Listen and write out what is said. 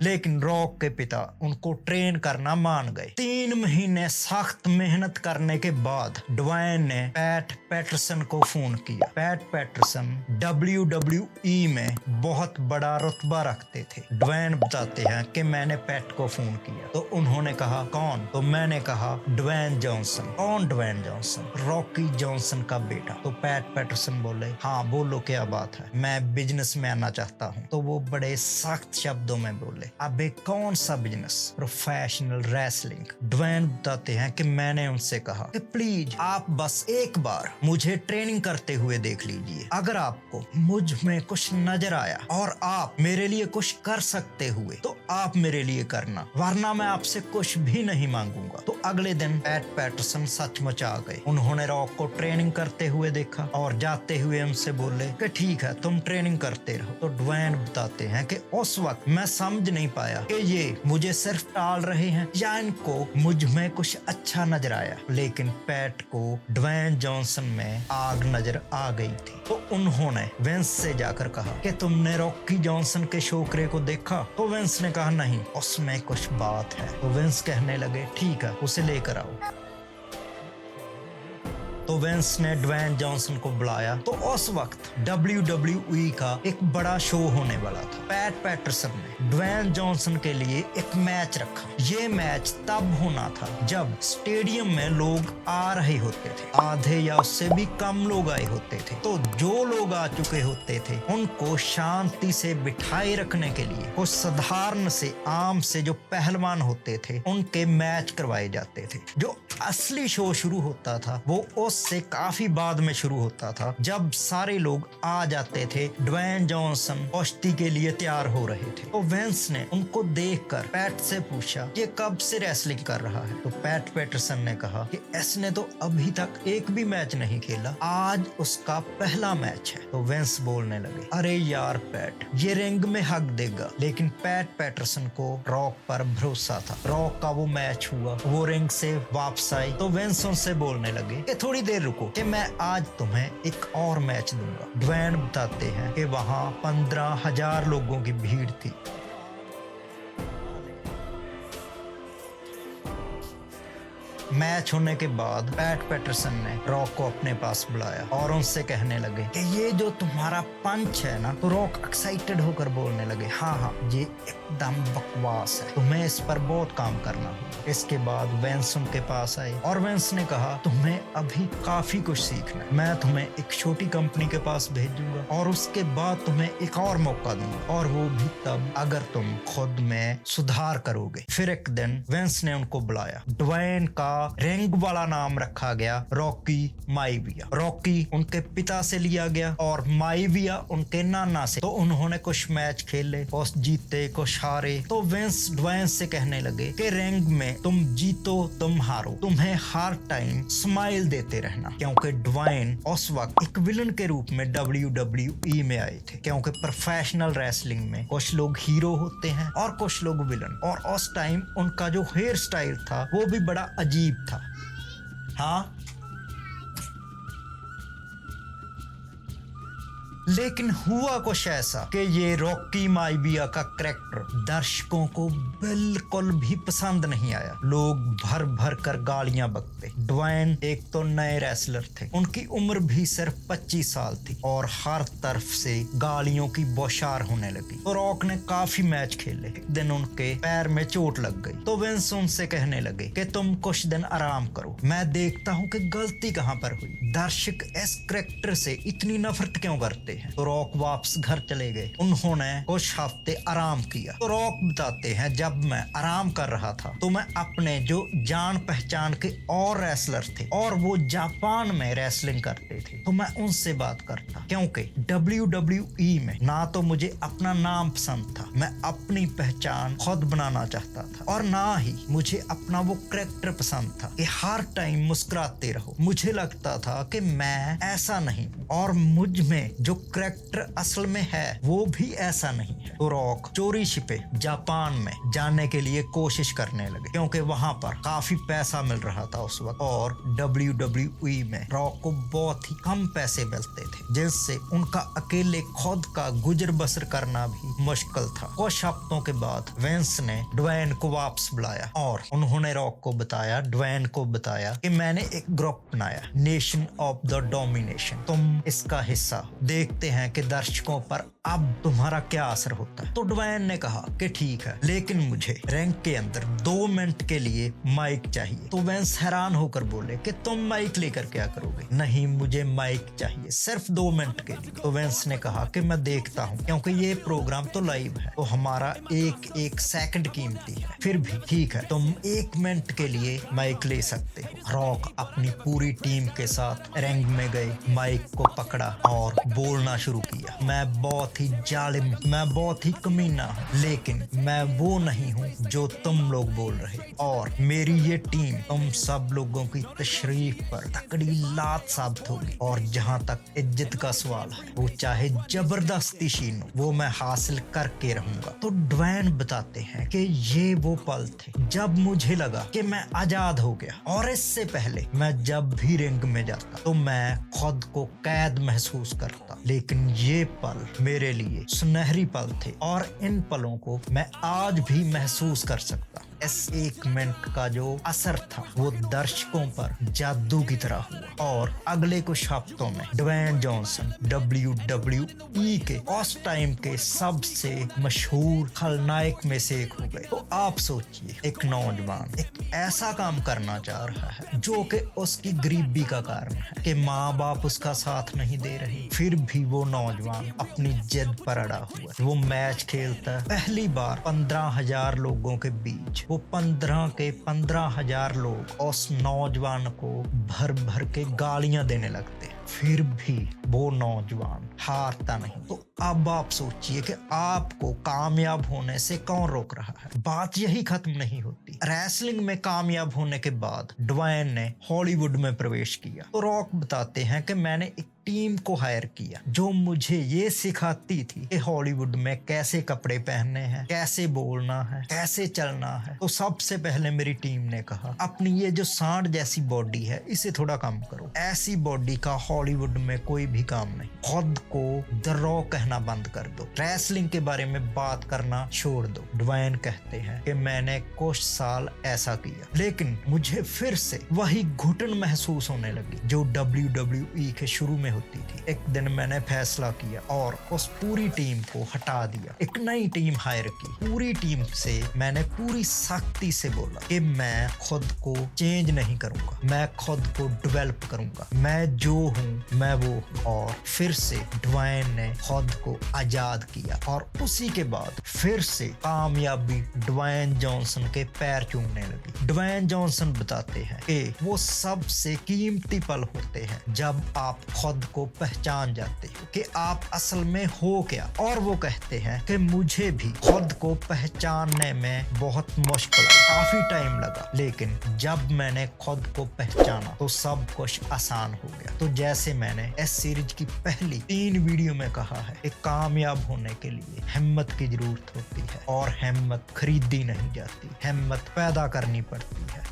लेकिन रॉक के पिता उनको ट्रेन करना मान गए। 3 महीने सख्त मेहनत करने के बाद ड्वेन ने पैट पैटरसन को फोन किया। पैट पैटरसन WWE में बहुत बड़ा रुतबा रखते थे। ड्वेन बताते हैं कि मैंने पैट को फोन किया तो उन्होंने कहा कौन? तो मैंने कहा ड्वेन जॉनसन। कौन ड्वेन जॉनसन? रॉकी जॉनसन का बेटा। तो पैट पैटरसन बोले हाँ बोलो क्या बात है, मैं बिजनेस में आना चाहता हूँ। तो वो बड़े सख्त शब्दों में बोले अबे कौन सा बिजनेस? Professional wrestling. ड्वेन बताते हैं कि मैंने उनसे कहा कि प्लीज आप बस एक बार मुझे ट्रेनिंग करते हुए देख लीजिए। अगर आपको मुझ में कुछ नजर आया और आप मेरे लिए कुछ कर सकते हुए तो आप मेरे लिए करना, वरना मैं आपसे कुछ भी नहीं मांगूंगा। तो अगले दिन पैट पैटरसन सचमुच आ गए। उन्होंने रॉक को ट्रेनिंग करते हुए देखा और जाते हुए उनसे बोले कि ठीक है तुम ट्रेनिंग करते रहो। तो ड्वेन बताते हैं कि उस वक्त मैं समझ नहीं पाया कि ये मुझे सिर्फ टाल रहे हैं या इनको मुझ में कुछ अच्छा नजर आया, लेकिन पैट को ड्वेन जॉनसन में आग नजर आ गई थी। तो उन्होंने विंस से जाकर कहा कि तुमने रॉकी जॉनसन के छोकरे को देखा? तो विंस ने कहा नहीं, उसमें कुछ बात है। तो विंस कहने लगे ठीक है उसे लेकर आओ। तो विंस ने ड्वेन जॉनसन को बुलाया। तो उस वक्त WWE का एक बड़ा शो होने वाला था। पैट पैटरसन ने ड्वेन जॉनसन के लिए एक मैच रखा। ये मैच तब होना था जब स्टेडियम में लोग आ रहे होते थे, आधे या उससे भी कम लोग आए होते थे। तो जो लोग आ चुके होते थे उनको शांति से बिठाए रखने के लिए कुछ साधारण से आम से जो पहलवान होते थे उनके मैच करवाए जाते थे। जो असली शो शुरू होता था वो उससे काफी बाद में शुरू होता था, जब सारे लोग आ जाते थे। ड्वेन जॉनसन कुश्ती के लिए तैयार हो रहे थे। तो विंस ने उनको देखकर पैट से पूछा ये कब से रेसलिंग कर रहा है? तो पैट पैटरसन ने कहा कि इसने तो अभी तक एक भी मैच नहीं खेला, आज उसका पहला मैच है। तो विंस बोलने लगे अरे यार पैट ये रिंग में हक देगा। लेकिन पैट पैटरसन को रॉक पर भरोसा था। रॉक का वो मैच हुआ, वो रिंग से वापस आई। तो विंस उनसे बोलने लगे कि थोड़ी देर रुको कि मैं आज तुम्हें एक और मैच दूंगा। ड्वेन बताते हैं कि वहां 15,000 लोगों की भीड़ थी। मैच होने के बाद पैट पैटरसन ने रॉक को अपने पास बुलाया और उनसे कहने लगे कि ये जो तुम्हारा पंच है ना। तो रॉक एक्साइटेड होकर बोलने लगे हाँ ये एकदम बकवास है, तुम्हें इस पर बहुत काम करना होगा। इसके बाद विंस उनके पास आए और विंस ने कहा तुम्हें अभी काफी कुछ सीखना है, मैं तुम्हें एक छोटी कंपनी के पास भेजूंगा और उसके बाद तुम्हें एक और मौका दूंगा, और वो भी तब अगर तुम खुद में सुधार करोगे। फिर एक दिन विंस ने उनको बुलाया। ड्वेन का रिंग वाला नाम रखा गया रॉकी माइविया। रॉकी उनके पिता से लिया गया और माइविया उनके नाना से। तो उन्होंने कुछ मैच खेले, कुछ जीते कुछ हारे। तो विंस ड्वेन से कहने लगे कि रिंग में तुम जीतो तुम हारो, तुम्हें हर टाइम स्माइल देते रहना, क्योंकि ड्वेन उस वक्त एक विलन के रूप में WWE में आए थे। क्योंकि प्रोफेशनल रेसलिंग में कुछ लोग हीरो होते हैं और कुछ लोग विलन, और उस टाइम उनका जो हेयर स्टाइल था वो भी बड़ा अजीब था। हाँ लेकिन हुआ कुछ ऐसा कि ये रॉकी माइविया का कैरेक्टर दर्शकों को बिल्कुल भी पसंद नहीं आया। लोग भर भर कर गालियां बकते। ड्वेन एक तो नए रेसलर थे, उनकी उम्र भी सिर्फ 25 साल थी और हर तरफ से गालियों की बौछार होने लगी। तो रॉक ने काफी मैच खेले। एक दिन उनके पैर में चोट लग गई। तो विंस उनसे कहने लगे कि तुम कुछ दिन आराम करो, मैं देखता हूँ कि गलती कहाँ पर हुई, दर्शक इस कैरेक्टर से इतनी नफरत क्यों करते हैं। तो रॉक वापस घर चले गए। उन्होंने कुछ हफ्ते आराम किया। तो रॉक बताते हैं जब मैं आराम कर रहा था तो मैं अपने जो जान पहचान के और रेसलर थे और वो जापान में रेसलिंग करते थे, तो मैं उनसे बात करता, क्योंकि WWE में ना तो मुझे अपना नाम पसंद था, मैं अपनी पहचान खुद बनाना चाहता था, और ना ही मुझे अपना वो कैरेक्टर पसंद था कि हर टाइम मुस्कुराते रहो। मुझे लगता था कि मैं ऐसा नहीं, और मुझ में जो करेक्टर असल में है वो भी ऐसा नहीं है। तो रॉक चोरी छिपे जापान में जाने के लिए कोशिश करने लगे क्योंकि वहां पर काफी पैसा मिल रहा था उस वक्त, और WWE में रॉक को बहुत ही कम पैसे मिलते थे जिससे उनका अकेले खुद का गुजर बसर करना भी मुश्किल था। कुछ हफ्तों के बाद विंस ने ड्वेन को वापस बुलाया और उन्होंने रॉक को बताया, ड्वेन को बताया कि मैंने एक ग्रुप बनाया, नेशन ऑफ द डोमिनेशन, तुम इसका हिस्सा हो, देखते हैं कि दर्शकों पर अब तुम्हारा क्या असर होता है। तो ड्वेन ने कहा कि ठीक है, लेकिन मुझे रैंक के अंदर 2 मिनट के लिए माइक चाहिए। तो विंस हैरान होकर बोले कि तुम माइक लेकर क्या करोगे? नहीं, मुझे माइक चाहिए सिर्फ 2 मिनट के लिए। तो विंस ने कहा कि मैं देखता हूँ, क्योंकि ये प्रोग्राम तो लाइव है तो हमारा एक एक सेकंड कीमती है। फिर भी ठीक है, तुम 1 मिनट के लिए माइक ले सकते हो। रॉक अपनी पूरी टीम के साथ रिंग में गए, माइक को पकड़ा और बोलना शुरू किया। मैं बहुत ही जालिम, मैं बहुत ही कमीना हूँ, लेकिन मैं वो नहीं हूँ जो तुम लोग बोल रहे, और मेरी ये टीम तुम सब लोगों की तशरीफ पर तकड़ी लात साबित होगी। और जहाँ तक इज्जत का सवाल है, वो चाहे जबरदस्ती छीनो, वो मैं हासिल करके रहूंगा। तो ड्वेन बताते हैं कि ये वो पल थे जब मुझे लगा कि मैं आजाद हो गया, और इससे पहले मैं जब भी रिंग में जाता तो मैं खुद को कैद महसूस करता, लेकिन ये पल मेरे लिए सुनहरी पल थे और इन पलों को मैं आज भी महसूस कर सकता। इस 1 मिनट का जो असर था वो दर्शकों पर जादू की तरह हुआ, और अगले कुछ हफ्तों में ड्वेन जॉनसन WWE के उस टाइम के सबसे मशहूर खलनायक में से एक हो गए। तो आप सोचिए, एक नौजवान एक ऐसा काम करना चाह रहा है जो कि उसकी गरीबी का कारण है कि माँ बाप उसका साथ नहीं दे रहे, फिर भी वो नौजवान अपनी जिद पर अड़ा हुआ। वो मैच खेलता है, पहली बार 15,000 लोगों के बीच वो 15 के 15,000 लोग उस नौजवान को भर भर के गालियां देने लगते हैं, फिर भी वो नौजवान हारता नहीं। तो अब आप सोचिए कि आपको कामयाब होने से कौन रोक रहा है। बात यही खत्म नहीं होती। रेसलिंग में कामयाब होने के बाद ड्वेन ने हॉलीवुड में प्रवेश किया। तो रॉक बताते हैं कि मैंने एक टीम को हायर किया जो मुझे ये सिखाती थी कि हॉलीवुड में कैसे कपड़े पहनने हैं, कैसे बोलना है, कैसे चलना है। तो सबसे पहले मेरी टीम ने कहा, अपनी ये जो सांड जैसी बॉडी है इसे थोड़ा कम करो, ऐसी बॉडी का हॉलीवुड में कोई भी काम नहीं, खुद को द रॉक कहना बंद कर दो, रेसलिंग के बारे में बात करना छोड़ दो। ड्वेन कहते हैं कि मैंने कुछ साल ऐसा किया, लेकिन मुझे फिर से वही घुटन महसूस होने लगी जो WWE के शुरू में होती थी। एक दिन मैंने फैसला किया और उस पूरी टीम को हटा दिया, एक नई टीम हायर की। पूरी टीम से मैंने पूरी सख्ती से बोला कि मैं खुद को चेंज नहीं करूंगा, मैं खुद को डेवलप करूंगा, मैं जो हूं मैं वो हूं। और फिर से ड्वेन ने खुद को आजाद किया, और उसी के बाद फिर से कामयाबी ड्वेन जॉनसन के पैर चूमने लगी। ड्वेन जॉनसन बताते हैं कि वो सबसे कीमती पल होते हैं जब आप खुद को पहचान जाते हो कि आप असल में हो क्या। और वो कहते हैं कि मुझे भी खुद को पहचानने में बहुत मुश्किल आई, काफी टाइम लगा, लेकिन जब मैंने खुद को पहचाना तो सब कुछ आसान हो गया। तो जैसे मैंने इस सीरीज की पहली 3 वीडियो में कहा है कि कामयाब होने के लिए हिम्मत की जरूरत होती है, और हिम्मत खरीदी नहीं जाती, हिम्मत पैदा करनी पड़ती है।